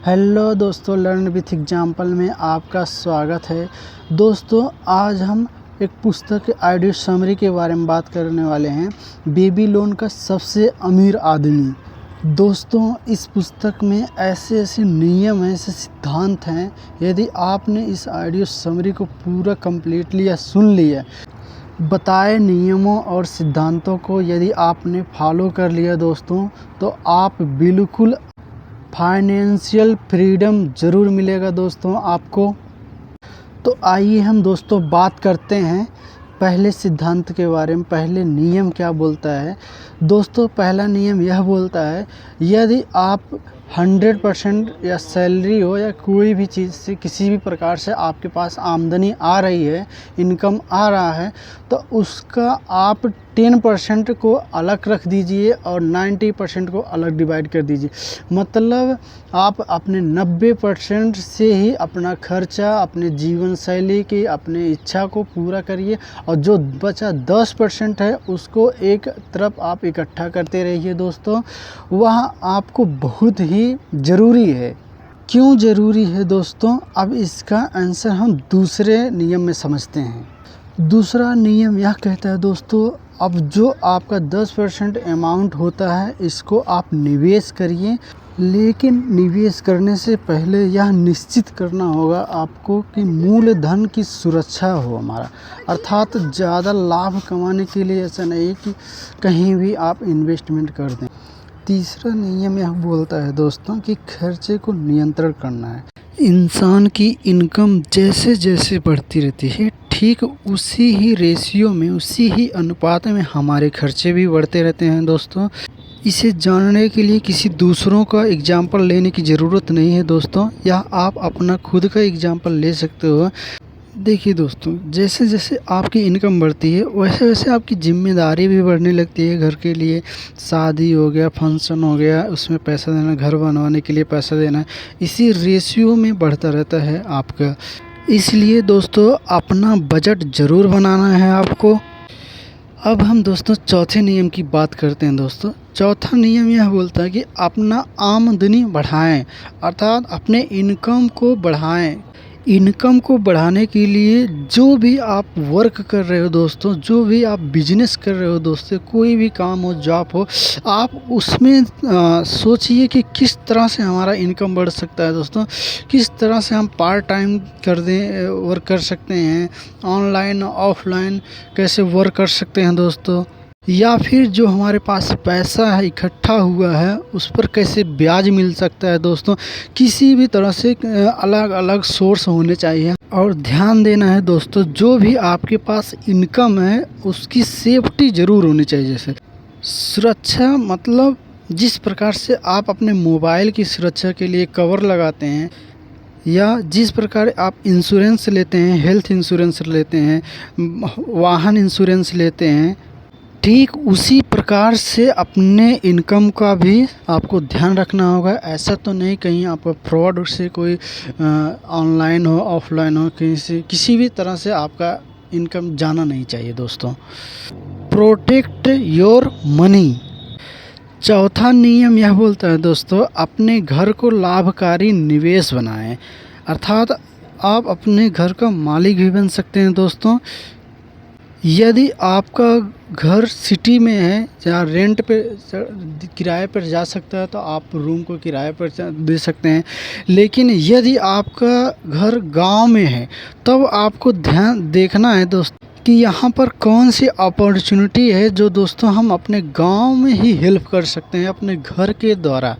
Hello दोस्तों, learn with example में आपका स्वागत है। दोस्तों, आज हम एक पुस्तक के ऑडियो समरी के बारे में बात करने वाले हैं। बेबीलोन का सबसे अमीर आदमी। दोस्तों, इस पुस्तक में ऐसे ऐसे नियम हैं, ऐसे सिद्धांत हैं। यदि आपने इस ऑडियो समरी को पूरा कंप्लीटली या सुन लिया, बताए नियमों और सिद्धांतों को यदि आपने फॉलो कर लिया दोस्तों, तो आप बिल्कुल फाइनेंशियल फ्रीडम ज़रूर मिलेगा दोस्तों आपको। तो आइए हम दोस्तों बात करते हैं पहले सिद्धांत के बारे में। पहले नियम क्या बोलता है दोस्तों? पहला नियम यह बोलता है, यदि आप 100% या सैलरी हो या कोई भी चीज़ से किसी भी प्रकार से आपके पास आमदनी आ रही है, इनकम आ रहा है, तो उसका आप 10% को अलग रख दीजिए और 90% को अलग डिवाइड कर दीजिए। मतलब आप अपने 90% से ही अपना खर्चा, अपने जीवन शैली की, अपने इच्छा को पूरा करिए और जो बचा 10% है उसको एक तरफ आप इकट्ठा करते रहिए दोस्तों। वह आपको बहुत ही ज़रूरी है। क्यों ज़रूरी है दोस्तों? अब इसका आंसर हम दूसरे नियम में समझते हैं। दूसरा नियम यह कहता है दोस्तों, अब जो आपका 10% अमाउंट होता है इसको आप निवेश करिए, लेकिन निवेश करने से पहले यह निश्चित करना होगा आपको कि मूलधन की सुरक्षा हो हमारा। अर्थात ज़्यादा लाभ कमाने के लिए ऐसा नहीं कि कहीं भी आप इन्वेस्टमेंट कर दें। तीसरा नियम यह बोलता है दोस्तों कि खर्चे को नियंत्रण करना है। इंसान की इनकम जैसे जैसे बढ़ती रहती है, ठीक उसी ही रेशियो में, उसी ही अनुपात में हमारे खर्चे भी बढ़ते रहते हैं दोस्तों। इसे जानने के लिए किसी दूसरों का एग्जाम्पल लेने की ज़रूरत नहीं है दोस्तों, या आप अपना खुद का एग्जाम्पल ले सकते हो। देखिए दोस्तों, जैसे जैसे आपकी इनकम बढ़ती है वैसे वैसे आपकी जिम्मेदारी भी बढ़ने लगती है। घर के लिए शादी हो गया, फंक्शन हो गया, उसमें पैसा देना, घर बनवाने के लिए पैसा देना, इसी रेशियो में बढ़ता रहता है आपका। इसलिए दोस्तों अपना बजट ज़रूर बनाना है आपको। अब हम दोस्तों चौथे नियम की बात करते हैं दोस्तों। चौथा नियम यह बोलता है कि अपना आमदनी बढ़ाएं, अर्थात अपने इनकम को बढ़ाएं। इनकम को बढ़ाने के लिए जो भी आप वर्क कर रहे हो दोस्तों, जो भी आप बिजनेस कर रहे हो दोस्तों, कोई भी काम हो, जॉब हो, आप उसमें सोचिए कि किस तरह से हमारा इनकम बढ़ सकता है दोस्तों। किस तरह से हम पार्ट टाइम वर्क कर सकते हैं, ऑनलाइन ऑफलाइन कैसे वर्क कर सकते हैं दोस्तों, या फिर जो हमारे पास पैसा है इकट्ठा हुआ है उस पर कैसे ब्याज मिल सकता है दोस्तों। किसी भी तरह से अलग अलग सोर्स होने चाहिए। और ध्यान देना है दोस्तों, जो भी आपके पास इनकम है उसकी सेफ्टी ज़रूर होनी चाहिए। जैसे सुरक्षा, मतलब जिस प्रकार से आप अपने मोबाइल की सुरक्षा के लिए कवर लगाते हैं, या जिस प्रकार आप इंश्योरेंस लेते हैं, हेल्थ इंश्योरेंस लेते हैं, वाहन इंश्योरेंस लेते हैं, ठीक उसी प्रकार से अपने इनकम का भी आपको ध्यान रखना होगा। ऐसा तो नहीं कहीं आपका फ्रॉड से कोई ऑनलाइन हो, ऑफलाइन हो, किसी भी तरह से आपका इनकम जाना नहीं चाहिए दोस्तों। Protect your money. चौथा नियम यह बोलता है दोस्तों, अपने घर को लाभकारी निवेश बनाएं, अर्थात आप अपने घर का मालिक भी बन सकते हैं दोस्तों। यदि आपका घर सिटी में है या रेंट पे किराए पर जा सकता है तो आप रूम को किराए पर दे सकते हैं। लेकिन यदि आपका घर गांव में है तब आपको ध्यान देखना है दोस्तों कि यहाँ पर कौन सी अपॉर्चुनिटी है जो दोस्तों हम अपने गांव में ही हेल्प कर सकते हैं अपने घर के द्वारा।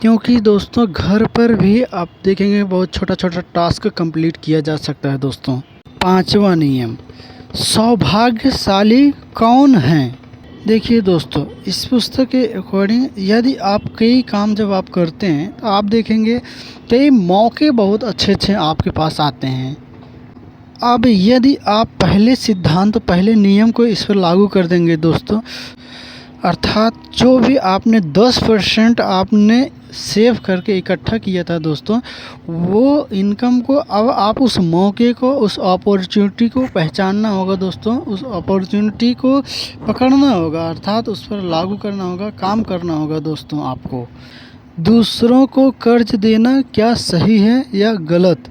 क्योंकि दोस्तों घर पर भी आप देखेंगे बहुत छोटा छोटा टास्क कंप्लीट किया जा सकता है दोस्तों। पांचवा नियम, सौभाग्यशाली कौन हैं? देखिए दोस्तों, इस पुस्तक के अकॉर्डिंग यदि आप कई काम जब आप करते हैं तो आप देखेंगे कई मौके बहुत अच्छे अच्छे आपके पास आते हैं। अब यदि आप पहले सिद्धांत, पहले नियम को इस पर लागू कर देंगे दोस्तों, अर्थात जो भी आपने 10% आपने सेव करके इकट्ठा किया था दोस्तों, वो इनकम को अब आप उस मौके को, उस अपॉर्चुनिटी को पहचानना होगा दोस्तों। उस अपॉर्चुनिटी को पकड़ना होगा, अर्थात उस पर लागू करना होगा, काम करना होगा दोस्तों आपको। दूसरों को कर्ज देना क्या सही है या गलत?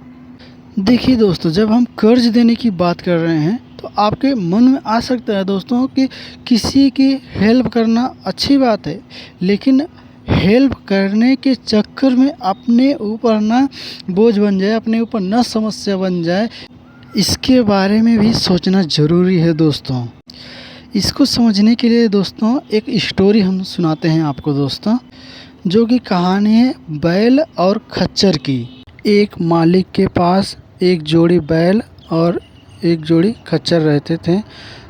देखिए दोस्तों, जब हम कर्ज देने की बात कर रहे हैं तो आपके मन में आ सकता है दोस्तों कि किसी की हेल्प करना अच्छी बात है, लेकिन हेल्प करने के चक्कर में अपने ऊपर ना बोझ बन जाए, अपने ऊपर ना समस्या बन जाए, इसके बारे में भी सोचना ज़रूरी है दोस्तों। इसको समझने के लिए दोस्तों एक स्टोरी हम सुनाते हैं आपको दोस्तों, जो कि कहानी है बैल और खच्चर की। एक मालिक के पास एक जोड़ी बैल और एक जोड़ी खच्चर रहते थे,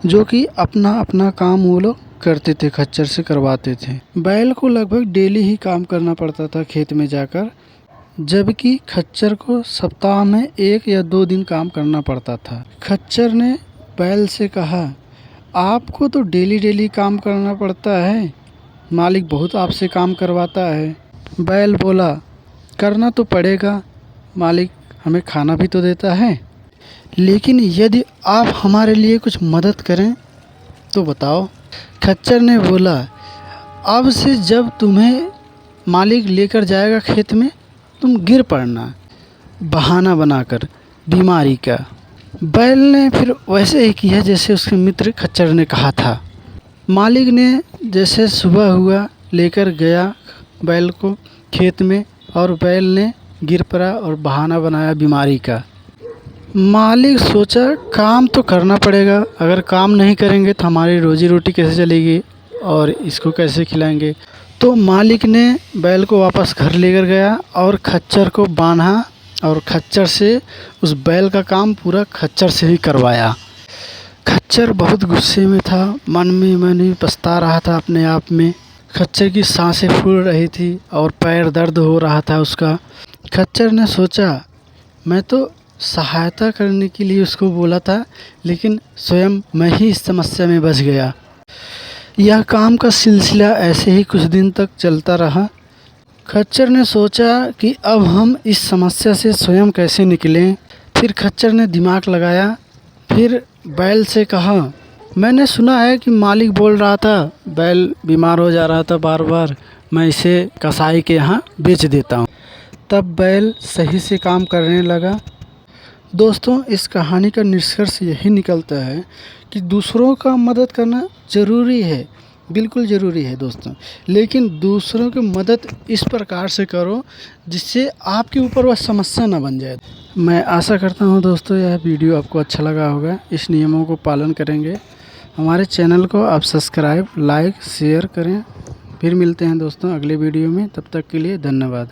जो कि अपना अपना काम वो लोग करते थे, खच्चर से करवाते थे। बैल को लगभग डेली ही काम करना पड़ता था खेत में जाकर, जबकि खच्चर को सप्ताह में 1 या 2 दिन काम करना पड़ता था। खच्चर ने बैल से कहा, आपको तो डेली डेली काम करना पड़ता है, मालिक बहुत आपसे काम करवाता है। बैल बोला, करना तो पड़ेगा, मालिक हमें खाना भी तो देता है, लेकिन यदि आप हमारे लिए कुछ मदद करें तो बताओ। खच्चर ने बोला, अब से जब तुम्हें मालिक लेकर जाएगा खेत में, तुम गिर पड़ना बहाना बनाकर बीमारी का। बैल ने फिर वैसे ही किया जैसे उसके मित्र खच्चर ने कहा था। मालिक ने जैसे सुबह हुआ लेकर गया बैल को खेत में, और बैल ने गिर पड़ा और बहाना बनाया बीमारी का। मालिक सोचा काम तो करना पड़ेगा, अगर काम नहीं करेंगे तो हमारी रोजी रोटी कैसे चलेगी और इसको कैसे खिलाएंगे। तो मालिक ने बैल को वापस घर लेकर गया और खच्चर को बांधा, और खच्चर से उस बैल का काम पूरा खच्चर से ही करवाया। खच्चर बहुत गुस्से में था, मन में पछता रहा था अपने आप में। खच्चर की सांसें फूल रही थी और पैर दर्द हो रहा था उसका। खच्चर ने सोचा, मैं तो सहायता करने के लिए उसको बोला था, लेकिन स्वयं मैं ही इस समस्या में फंस गया। यह काम का सिलसिला ऐसे ही कुछ दिन तक चलता रहा। खच्चर ने सोचा कि अब हम इस समस्या से स्वयं कैसे निकलें। फिर खच्चर ने दिमाग लगाया, फिर बैल से कहा, मैंने सुना है कि मालिक बोल रहा था बैल बीमार हो जा रहा था बार बार, मैं इसे कसाई के यहाँ बेच देता हूँ। तब बैल सही से काम करने लगा। दोस्तों, इस कहानी का निष्कर्ष यही निकलता है कि दूसरों का मदद करना ज़रूरी है, बिल्कुल ज़रूरी है दोस्तों, लेकिन दूसरों की मदद इस प्रकार से करो जिससे आपके ऊपर वह समस्या ना बन जाए। मैं आशा करता हूँ दोस्तों यह वीडियो आपको अच्छा लगा होगा, इस नियमों को पालन करेंगे। हमारे चैनल को आप सब्सक्राइब, लाइक, शेयर करें। फिर मिलते हैं दोस्तों अगले वीडियो में, तब तक के लिए धन्यवाद।